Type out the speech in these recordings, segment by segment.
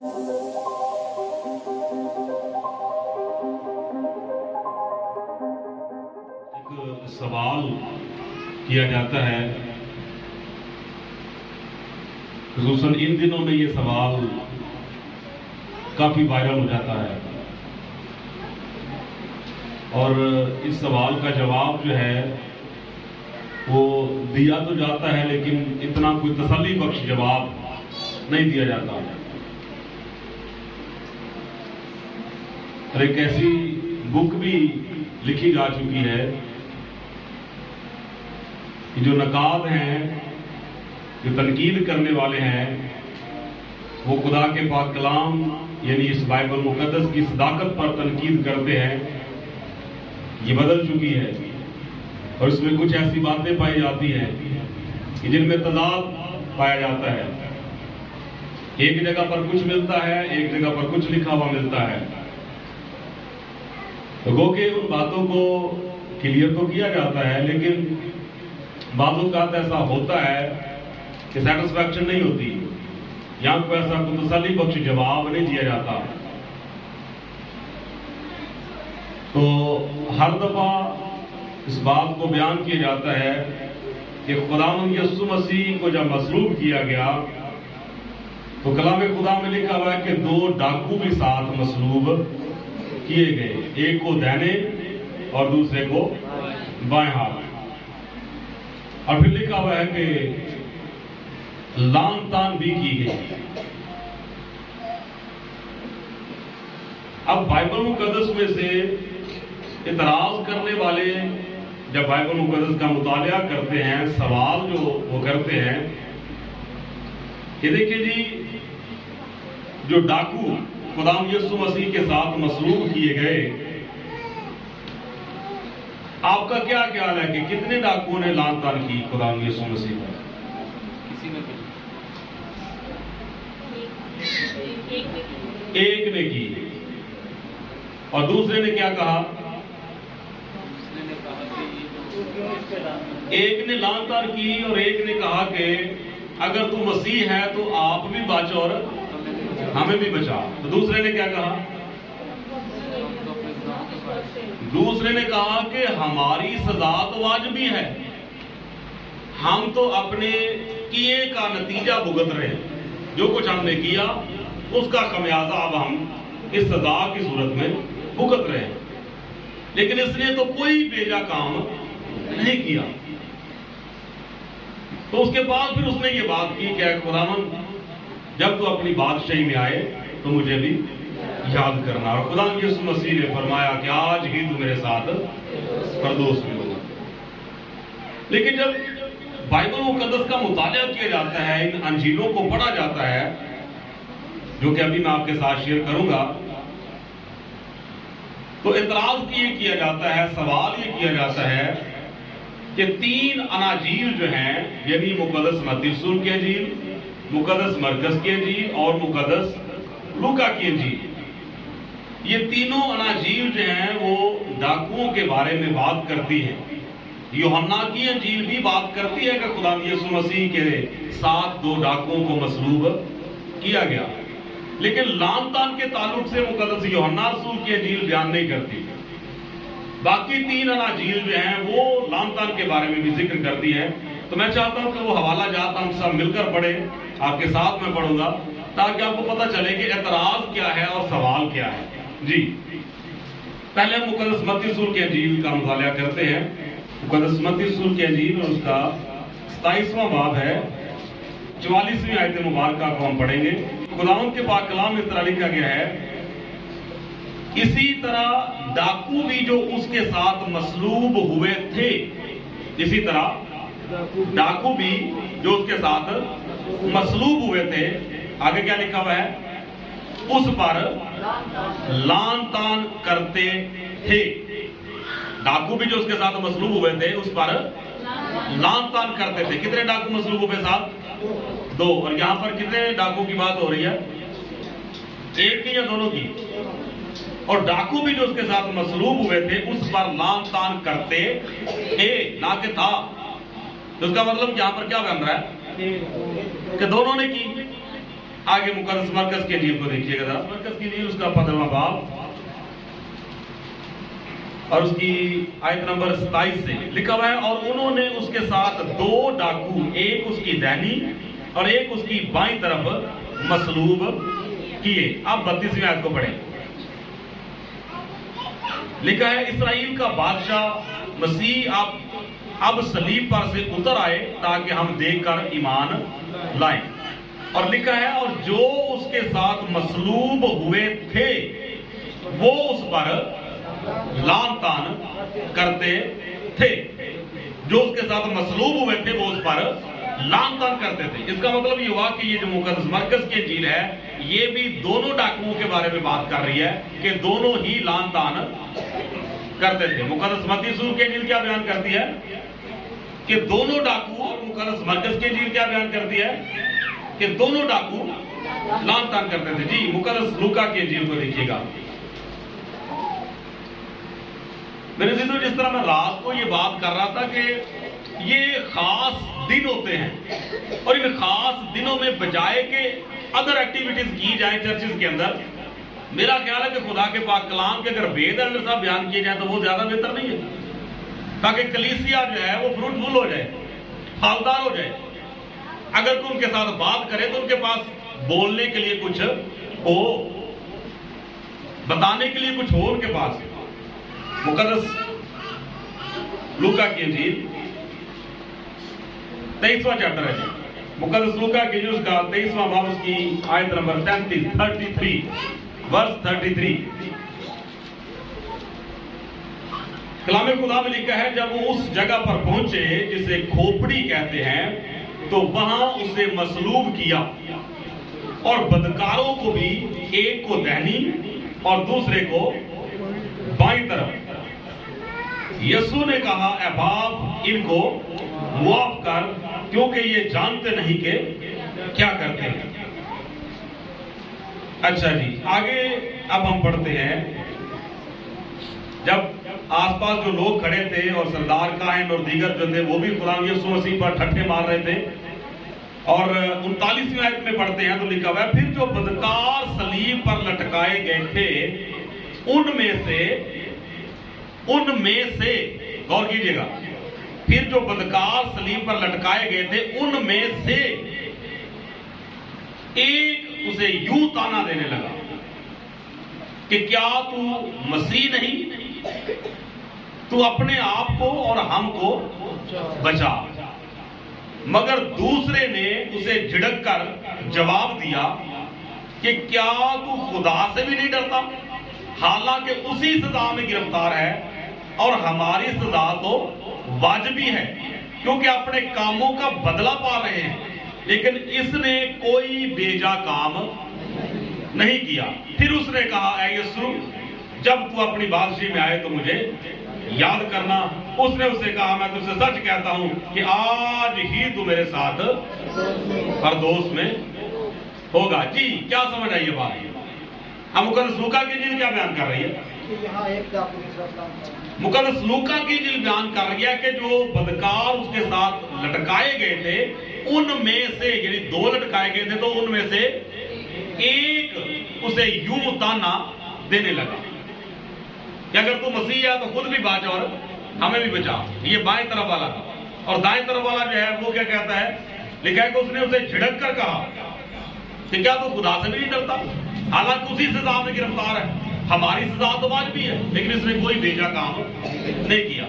ایک سوال کیا جاتا ہے، خصوصاً ان دنوں میں یہ سوال کافی وائرل ہو جاتا ہے، اور اس سوال کا جواب جو ہے وہ دیا تو جاتا ہے، لیکن اتنا کوئی تسلی بخش جواب نہیں دیا جاتا۔ اور ایک ایسی بک بھی لکھی جا چکی ہے کہ جو نقاد ہیں، جو تنقید کرنے والے ہیں، وہ خدا کے پاک کلام یعنی اس بائبل مقدس کی صداقت پر تنقید کرتے ہیں، یہ بدل چکی ہے، اور اس میں کچھ ایسی باتیں پائی جاتی ہیں کہ جن میں تضاد پایا جاتا ہے۔ ایک جگہ پر کچھ ملتا ہے، ایک جگہ پر کچھ لکھا ہوا ملتا ہے، تو گو کہ ان باتوں کو کلیئر تو کیا جاتا ہے، لیکن بعض اوقات ایسا ہوتا ہے کہ سیٹسفیکشن نہیں ہوتی، یہاں کو ایسا کوئی تسلی بخش جواب نہیں دیا جاتا۔ تو ہر دفعہ اس بات کو بیان کیا جاتا ہے کہ خداوند یسوع مسیح کو جب مصلوب کیا گیا تو کلام خدا میں لکھا ہوا ہے کہ 2 ڈاکو بھی ساتھ مصلوب کیے گئے، ایک کو دائنے اور دوسرے کو بائیں ہاتھ، اور پھر لکھا ہوا ہے کہ لان تان بھی کی گئی۔ اب بائبل مقدس میں سے اعتراض کرنے والے جب بائبل مقدس کا مطالعہ کرتے ہیں، سوال جو وہ کرتے ہیں کہ دیکھیں جی، جو ڈاکو خداوند یسوع مسیح کے ساتھ مصلوب کیے گئے، آپ کا کیا خیال ہے کہ کتنے ڈاکوؤں نے لان تان کی خداوند یسوع مسیح پر؟ ایک نے کی، اور دوسرے نے کیا کہا؟ ایک نے لان تان کی اور ایک نے کہا کہ اگر تو مسیح ہے تو آپ بھی بچ اور ہمیں بھی بچا۔ تو دوسرے نے کیا کہا؟ دوسرے نے کہا کہ ہماری سزا تو واجبی ہے، ہم تو اپنے کیے کا نتیجہ بھگت رہے ہیں، جو کچھ ہم نے کیا اس کا خمیازہ اب ہم اس سزا کی صورت میں بھگت رہے ہیں، لیکن اس نے تو کوئی بیجا کام نہیں کیا۔ تو اس کے بعد پھر اس نے یہ بات کی کہ خداوند جب تو اپنی بادشاہی میں آئے تو مجھے بھی یاد کرنا، اور خدا یسوع مسیح نے فرمایا کہ آج ہی تو میرے ساتھ فردوس میں ہوگا۔ لیکن جب بائبل مقدس کا مطالعہ کیا جاتا ہے، ان انجیلوں کو پڑھا جاتا ہے، جو کہ ابھی میں آپ کے ساتھ شیئر کروں گا، تو اعتراض یہ کیا جاتا ہے، سوال یہ کیا جاتا ہے کہ 3 اناجیل جو ہیں، یعنی مقدس متی رسول کی انجیل، مقدس مرکز کی انجیل اور مقدس لوکا کی انجیل، یہ تینوں اناجیل جو ہیں وہ ڈاکوؤں کے بارے میں بات کرتی ہیں۔ یوحنا کی انجیل بھی بات کرتی ہے کہ خدا یسوع مسیح کے ساتھ 2 ڈاکوؤں کو مصلوب کیا گیا، لیکن لان تان کے تعلق سے مقدس یوحنا رسول کی انجیل بیان نہیں کرتی۔ باقی 3 اناجیل جو ہیں وہ لان تان کے بارے میں بھی ذکر کرتی ہیں۔ تو میں چاہتا ہوں کہ وہ حوالہ جات ہم سب مل کر پڑھیں، آپ کے ساتھ میں پڑھوں گا تاکہ آپ کو پتہ چلے کہ اعتراض کیا ہے اور سوال کیا ہے۔ جی، پہلے مقدس متی رسول کی انجیل کا مطالعہ کرتے ہیں۔ مقدس متی رسول کی انجیل اور اس کا 27واں باب ہے، 44ویں آیت مبارکہ کو ہم پڑھیں گے۔ خداوند کے پاک کلام میں اس طرح لکھا گیا ہے، اسی طرح ڈاکو بھی جو اس کے ساتھ مصلوب ہوئے تھے، اسی طرح ڈاکو بھی جو اس کے ساتھ مصلوب ہوئے تھے، آگے کیا لکھا ہوا ہے؟ اس پر لان تان کرتے تھے۔ ڈاکو بھی جو اس کے ساتھ مصلوب ہوئے تھے اس پر لان تان کرتے تھے۔ کتنے ڈاکو مصلوب ہوئے ساتھ؟ 2۔ اور یہاں پر کتنے ڈاکو کی بات ہو رہی ہے؟ ایک کی یا دونوں کی؟ اور ڈاکو بھی جو اس کے ساتھ مصلوب ہوئے تھے اس پر لان تان کرتے تھے، نہ کہ تھا۔ تو اس کا مطلب یہاں پر کیا بن رہا ہے کہ دونوں نے کی۔ آگے مقدس مرکز کی انجیل کو دیکھیے گا ذرا، مرکز کی انجیل اس کا 15واں باب اور اس کی آیت نمبر 27 سے لکھا ہوا ہے، اور انہوں نے اس کے ساتھ 2 ڈاکو، ایک اس کی دہنی اور ایک اس کی بائیں طرف مصلوب کیے۔ اب 32ویں آیت کو پڑھیں، لکھا ہے اسرائیل کا بادشاہ مسیح اب صلیب پر سے اتر آئے تاکہ ہم دیکھ کر ایمان لائیں، اور لکھا ہے اور جو اس کے ساتھ مصلوب ہوئے تھے وہ اس پر لعن طعن کرتے تھے، جو اس کے ساتھ مصلوب ہوئے تھے وہ اس پر لعن طعن کرتے تھے۔ اس کا مطلب یہ ہوا کہ یہ جو مقدس مرکز کی انجیل ہے یہ بھی دونوں ڈاکوؤں کے بارے میں بات کر رہی ہے کہ دونوں ہی لعن طعن کرتے تھے۔ مقدس متی رسول کی انجیل کیا بیان کرتی ہے کہ دونوں ڈاکو، اور مقدس مرکز کی انجیل کیا بیان کرتی ہے کہ دونوں ڈاکو لعن طعن کرتے تھے۔ جی مقدس لوکا کی انجیل کو دیکھیے گا۔ میرے عزیزو، جس طرح میں رات کو یہ بات کر رہا تھا کہ یہ خاص دن ہوتے ہیں، اور ان خاص دنوں میں بجائے کہ ادر ایکٹیویٹیز کی جائیں چرچز کے اندر، میرا خیال ہے کہ خدا کے پاک کلام کے اگر بید صاحب بیان کیے جائیں تو وہ زیادہ بہتر نہیں ہے، تاکہ کلیسیا جو ہے وہ فروٹفل ہو جائے، پھلدار ہو جائے۔ اگر کوئی ان کے ساتھ بات کرے تو ان کے پاس بولنے کے لیے کچھ ہو، بتانے کے لیے کچھ ہو ان کے پاس۔ مقدس لوکا کی انجیل 23واں چیپٹر ہے، مقدس لوکا کی انجیل اس کا 23واں باب اس کی آیت نمبر 33 ورس 33۔ کلام خدا میں لکھا ہے جب وہ اس جگہ پر پہنچے جسے کھوپڑی کہتے ہیں تو وہاں اسے مصلوب کیا، اور بدکاروں کو بھی، ایک کو دہنی اور دوسرے کو بائیں طرف۔ یسوع نے کہا اے باپ ان کو معاف کر کیونکہ یہ جانتے نہیں کہ کیا کرتے ہیں۔ اچھا جی، آگے اب ہم پڑھتے ہیں، جب آس پاس جو لوگ کھڑے تھے اور سردار کاہن اور دیگر جو تھے وہ بھی خدا یسوع مسیح پر ٹھٹھے مار رہے تھے، اور 39ویں آیت میں پڑھتے ہیں تو لکھا ہوا ہے پھر جو بدکار صلیب پر لٹکائے گئے تھے ان میں سے غور کیجئے گا، پھر جو بدکار صلیب پر لٹکائے گئے تھے ان میں سے ایک اسے یوں تانا دینے لگا کہ کیا تو مسیح نہیں، تو اپنے آپ کو اور ہم کو بچا۔ مگر دوسرے نے اسے جھڑک کر جواب دیا کہ کیا تو خدا سے بھی نہیں ڈرتا، حالانکہ اسی سزا میں گرفتار ہے اور ہماری سزا تو واجبی ہے کیونکہ اپنے کاموں کا بدلہ پا رہے ہیں، لیکن اس نے کوئی بیجا کام نہیں کیا۔ پھر اس نے کہا اے یسوع جب تو اپنی بادشاہی میں آئے تو مجھے یاد کرنا۔ اس نے اسے کہا میں تجھ سے سچ کہتا ہوں کہ آج ہی تو میرے ساتھ پردوس میں ہوگا۔ جی کیا سمجھ آئی یہ بات؟ ہم مقدس لوکا کی انجیل کیا بیان کر رہی ہے؟ مقدس لوکا کی انجیل بیان کر رہی ہے کہ جو بدکار اس کے ساتھ لٹکائے گئے تھے ان میں سے، یعنی 2 لٹکائے گئے تھے تو ان میں سے ایک اسے یوں تانا دینے لگا کہ اگر تو مسیح ہے تو خود بھی بچ اور ہمیں بھی بچا۔ یہ بائیں طرف والا، اور دائیں طرف والا جو ہے وہ کیا کہتا ہے؟ لکھا ہے کہ اس نے اسے جھڑک کر کہا کہ کیا تو خدا سے بھی نہیں ڈرتا، حالانکہ اسی سزا میں گرفتار ہے، ہماری سزا تو واجبی ہے، لیکن اس نے کوئی بھیجا کام نہیں کیا۔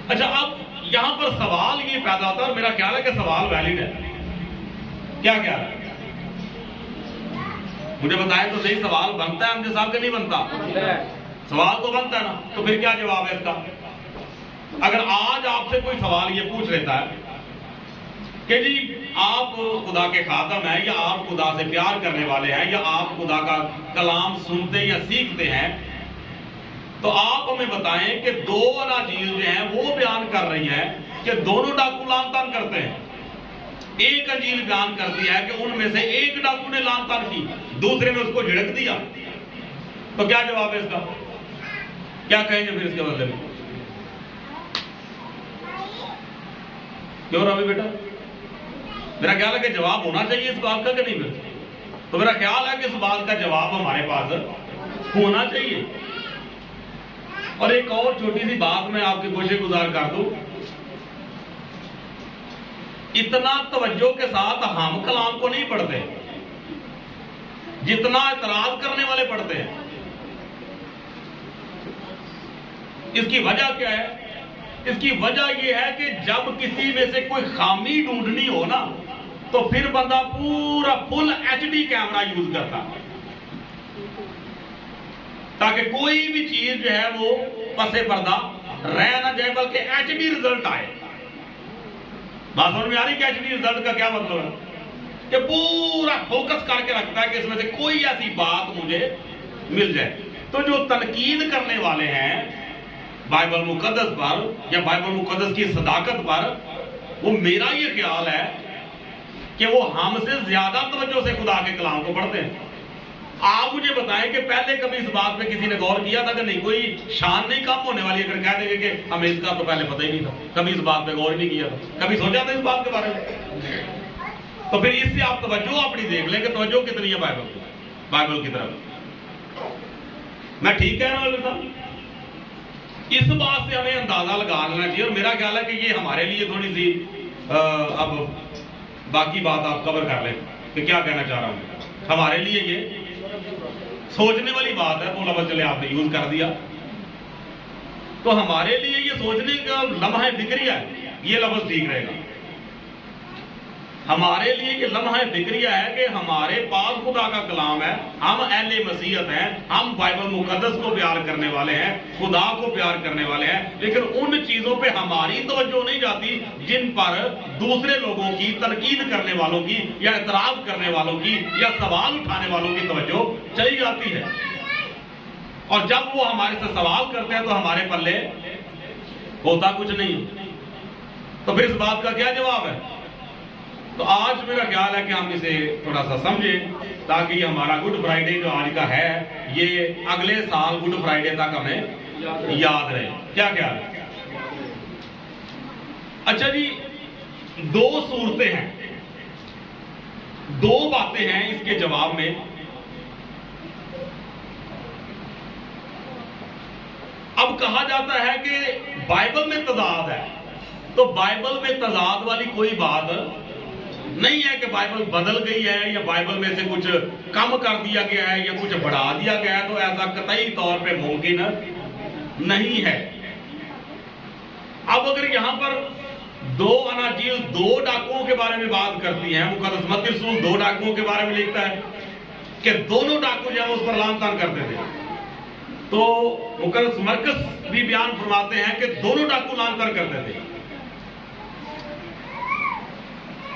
اچھا اب یہاں پر سوال یہ پیدا ہوتا ہے، اور میرا خیال ہے کہ سوال ویلڈ ہے۔ کیا خیال ہے؟ مجھے بتائیں تو صحیح، سوال بنتا ہے ہم صاحب کا نہیں بنتا؟ سوال تو بنتا ہے نا، تو پھر کیا جواب ہے اس کا؟ اگر آج آپ سے کوئی سوال یہ پوچھ لیتا ہے کہ جی آپ خدا کے خادم ہیں، یا آپ خدا سے پیار کرنے والے ہیں، یا آپ خدا کا کلام سنتے یا سیکھتے ہیں، تو آپ ہمیں بتائیں کہ 2 اناجیل جو ہیں وہ بیان کر رہی ہیں کہ دونوں ڈاکو لعن طعن کرتے ہیں۔ ایک انجیل بیان کرتی ہے کہ ان میں سے ایک ڈاکو نے لعن طعن کی، دوسرے نے اس کو جھڑک دیا۔ تو کیا جواب ہے اس کا؟ کیا کہیں گے پھر اس کے بدلے میں؟ کیوں روی بیٹا؟ میرا خیال ہے کہ جواب ہونا چاہیے اس بات کا کہ نہیں؟ تو میرا خیال ہے کہ اس بات کا جواب ہمارے پاس ہونا چاہیے. اور ایک اور چھوٹی سی بات میں آپ کی گوشے گزار کر دوں. اتنا توجہ کے ساتھ ہم کلام کو نہیں پڑھتے جتنا اعتراض کرنے والے پڑھتے ہیں. اس کی وجہ کیا ہے؟ اس کی وجہ یہ ہے کہ جب کسی میں سے کوئی خامی ڈھونڈنی ہو نا تو پھر بندہ پورا فل HD کیمرہ یوز کرتا تاکہ کوئی بھی چیز جو ہے وہ پسے پردہ رہ نہ جائے بلکہ HD رزلٹ آئے. بات سمجھ میں آ رہی کہ HD رزلٹ کا کیا مطلب ہے؟ کہ پورا فوکس کر کے رکھتا ہے کہ اس میں سے کوئی ایسی بات مجھے مل جائے. تو جو تنقید کرنے والے ہیں بائبل مقدس پر یا بائبل مقدس کی صداقت پر، وہ میرا یہ خیال ہے کہ وہ ہم سے زیادہ توجہ سے خدا کے کلام کو پڑھتے ہیں. آپ مجھے بتائیں کہ پہلے کبھی اس بات پہ کسی نے غور کیا تھا کہ نہیں کوئی شان نہیں کم ہونے والی؟ اگر کہہ دیں گے کہ ہمیں اس کا تو پہلے پتہ ہی نہیں تھا، کبھی اس بات پہ غور ہی نہیں کیا تھا، کبھی سوچا تھا اس بات کے بارے میں؟ تو پھر اس سے آپ توجہ اپنی دیکھ لیں کہ توجہ کتنی ہے بائبل کی طرف. میں ٹھیک کہہ رہا ہوں صاحب؟ اس بات سے ہمیں اندازہ لگا لینا چاہیے. اور میرا خیال ہے کہ یہ ہمارے لیے تھوڑی سی اب باقی بات آپ کور کر لیں کہ کیا کہنا چاہ رہا ہوں. ہمارے لیے یہ سوچنے والی بات ہے. وہ لفظ چلے آپ نے یوز کر دیا تو ہمارے لیے یہ سوچنے کا لمحہ فکریہ ہے. یہ لفظ ٹھیک رہے گا. ہمارے لیے یہ لمحہ فکریہ ہے کہ ہمارے پاس خدا کا کلام ہے، ہم اہل مسیحیت ہیں، ہم بائبل مقدس کو پیار کرنے والے ہیں، خدا کو پیار کرنے والے ہیں، لیکن ان چیزوں پہ ہماری توجہ نہیں جاتی جن پر دوسرے لوگوں کی، تنقید کرنے والوں کی یا اعتراض کرنے والوں کی یا سوال اٹھانے والوں کی توجہ چلی جاتی ہے. اور جب وہ ہمارے سے سوال کرتے ہیں تو ہمارے پلے ہوتا کچھ نہیں. تو پھر اس بات کا کیا جواب ہے؟ تو آج میرا خیال ہے کہ ہم اسے تھوڑا سا سمجھیں تاکہ یہ ہمارا گڈ فرائیڈے جو آج کا ہے یہ اگلے سال گڈ فرائیڈے تک ہمیں یاد رہے. کیا خیال ہے؟ اچھا جی، دو صورتیں ہیں، دو باتیں ہیں اس کے جواب میں. اب کہا جاتا ہے کہ بائبل میں تضاد ہے. تو بائبل میں تضاد والی کوئی بات نہیں ہے کہ بائبل بدل گئی ہے یا بائبل میں سے کچھ کم کر دیا گیا ہے یا کچھ بڑھا دیا گیا ہے. تو ایسا قطعی طور پہ ممکن نہیں ہے. اب اگر یہاں پر دو اناجیل دو ڈاکوؤں کے بارے میں بات کرتی ہیں، مقدس متی رسول دو ڈاکوؤں کے بارے میں لکھتا ہے کہ دونوں ڈاکو جو ہیں اس پر لعن طعن کرتے تھے، تو مقدس مرکز بھی بیان فرماتے ہیں کہ دونوں ڈاکو لعن طعن کرتے تھے.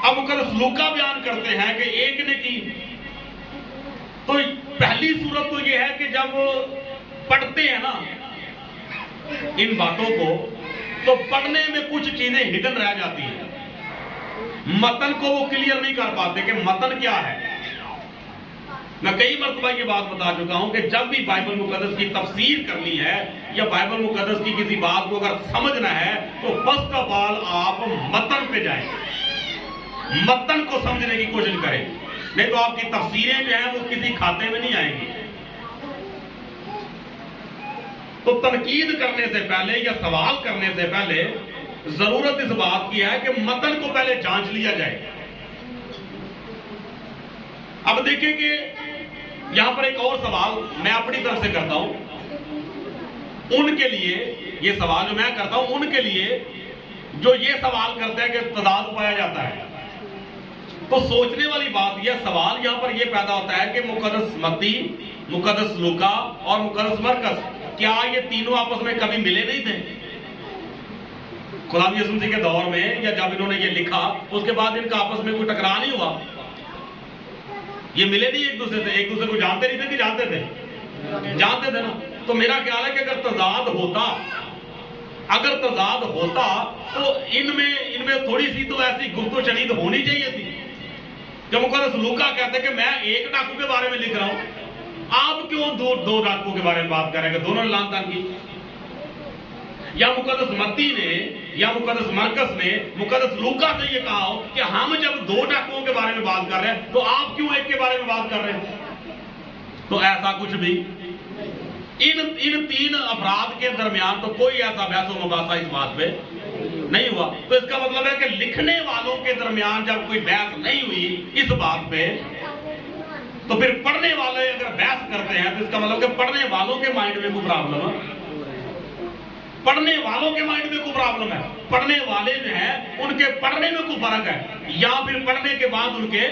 اب مقدس لوکا بیان کرتے ہیں کہ ایک نے کی. تو پہلی صورت تو یہ ہے کہ جب پڑھتے ہیں نا ان باتوں کو تو پڑھنے میں کچھ چیزیں ہڈن رہ جاتی ہیں. متن کو وہ کلیئر نہیں کر پاتے کہ متن کیا ہے. میں کئی مرتبہ یہ بات بتا چکا ہوں کہ جب بھی بائبل مقدس کی تفسیر کرنی ہے یا بائبل مقدس کی کسی بات کو اگر سمجھنا ہے تو فرسٹ آف آل آپ متن پہ جائیں، متن کو سمجھنے کی کوشش کریں، نہیں تو آپ کی تفسیریں جو ہیں وہ کسی کھاتے میں نہیں آئیں گی. تو تنقید کرنے سے پہلے یا سوال کرنے سے پہلے ضرورت اس بات کی ہے کہ متن کو پہلے جانچ لیا جائے. اب دیکھیں کہ یہاں پر ایک اور سوال میں اپنی طرف سے کرتا ہوں. ان کے لیے یہ سوال جو میں کرتا ہوں ان کے لیے جو یہ سوال کرتے ہیں کہ تضاد پایا جاتا ہے، تو سوچنے والی بات یہ سوال یہاں پر یہ پیدا ہوتا ہے کہ مقدس متی، مقدس لوکا اور مقدس مرکز کیا یہ تینوں آپس میں کبھی ملے نہیں تھے؟ خدا یسوع مسیح کے دور میں یا جب انہوں نے یہ لکھا اس کے بعد ان کا آپس میں کوئی ٹکراؤ نہیں ہوا؟ یہ ملے نہیں ایک دوسرے سے؟ ایک دوسرے کو جانتے نہیں تھے کہ جانتے تھے؟ جانتے تھے نا. تو میرا خیال ہے کہ اگر تضاد ہوتا تو ان میں تھوڑی سی تو ایسی گفت و شنید ہونی چاہیے تھی. جب مقدس لوکا کہتے ہیں کہ میں ایک ڈاکو کے بارے میں لکھ رہا ہوں، آپ کیوں دو ڈاکو کے بارے میں بات کر رہے ہیں کہ دونوں نے لعن طعن کی؟ یا مقدس متی نے یا مقدس مرکز نے مقدس لوکا سے یہ کہا ہو کہ ہم جب 2 ڈاکوؤں کے بارے میں بات کر رہے ہیں تو آپ کیوں ایک کے بارے میں بات کر رہے ہیں؟ تو ایسا کچھ بھی ان 3 افراد کے درمیان تو کوئی ایسا بحث و مباحثہ اس بات پہ نہیں ہوا. تو اس کا مطلب ہے کہ لکھنے والوں کے درمیان جب کوئی بحث نہیں ہوئی اس بات پہ، تو پھر پڑھنے والے اگر بحث کرتے ہیں تو اس کا مطلب کہ پڑھنے والوں کے مائنڈ میں کوئی پرابلم ہے. پڑھنے والوں کے مائنڈ میں کوئی پرابلم ہے. پڑھنے والے جو ہیں ان کے پڑھنے میں کوئی فرق ہے، یا پھر پڑھنے کے بعد ان کے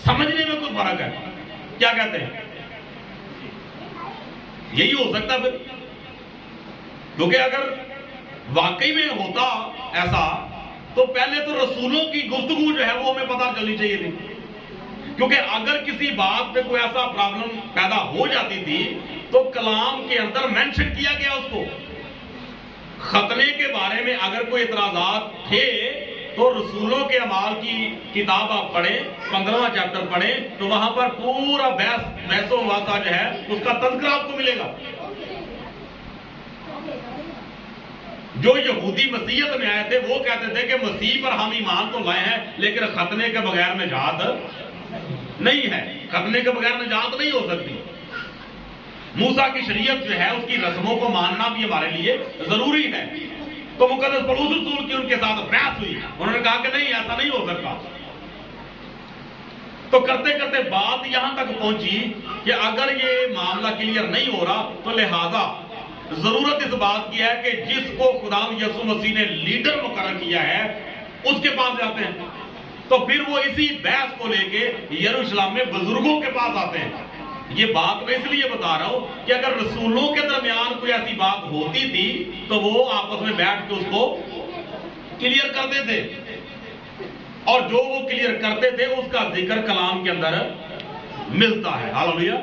سمجھنے میں کوئی فرق ہے. کیا کہتے ہیں؟ یہی ہو سکتا پھر، کیونکہ اگر واقعی میں ہوتا ایسا تو پہلے تو رسولوں کی گفتگو جو ہے وہ ہمیں پتہ چلنی چاہیے تھی. کیونکہ اگر کسی بات پہ کوئی ایسا پرابلم پیدا ہو جاتی تھی تو کلام کے اندر مینشن کیا گیا اس کو. ختنے کے بارے میں اگر کوئی اعتراضات تھے تو رسولوں کے اعمال کی کتاب آپ پڑھیں، 15واں چیپٹر پڑھیں تو وہاں پر پورا بحث و مباحثہ جو ہے اس کا تذکرہ آپ کو ملے گا. جو یہودی مسیحیت میں آئے تھے وہ کہتے تھے کہ مسیح پر ہم ایمان تو لائے ہیں لیکن ختنے کے بغیر نجات نہیں ہے، ختنے کے بغیر نجات نہیں ہو سکتی. موسیٰ کی شریعت جو ہے اس کی رسموں کو ماننا بھی ہمارے لیے ضروری ہے. تو مقدس پولس رسول کی ان کے ساتھ بحث ہوئی، انہوں نے کہا کہ نہیں ایسا نہیں ہو سکتا. تو کرتے کرتے بات یہاں تک پہنچی کہ اگر یہ معاملہ کلیئر نہیں ہو رہا تو لہذا ضرورت اس بات کی ہے کہ جس کو خدا یسوع مسیح نے لیڈر مقرر کیا ہے اس کے پاس جاتے ہیں. تو پھر وہ اسی بحث کو لے کے یروشلم میں بزرگوں کے پاس آتے ہیں. یہ بات میں اس لیے بتا رہا ہوں کہ اگر رسولوں کے درمیان کوئی ایسی بات ہوتی تھی تو وہ آپس میں بیٹھ کے اس کو کلیئر کرتے تھے، اور جو وہ کلیئر کرتے تھے اس کا ذکر کلام کے اندر ملتا ہے. ہاللیلویہ.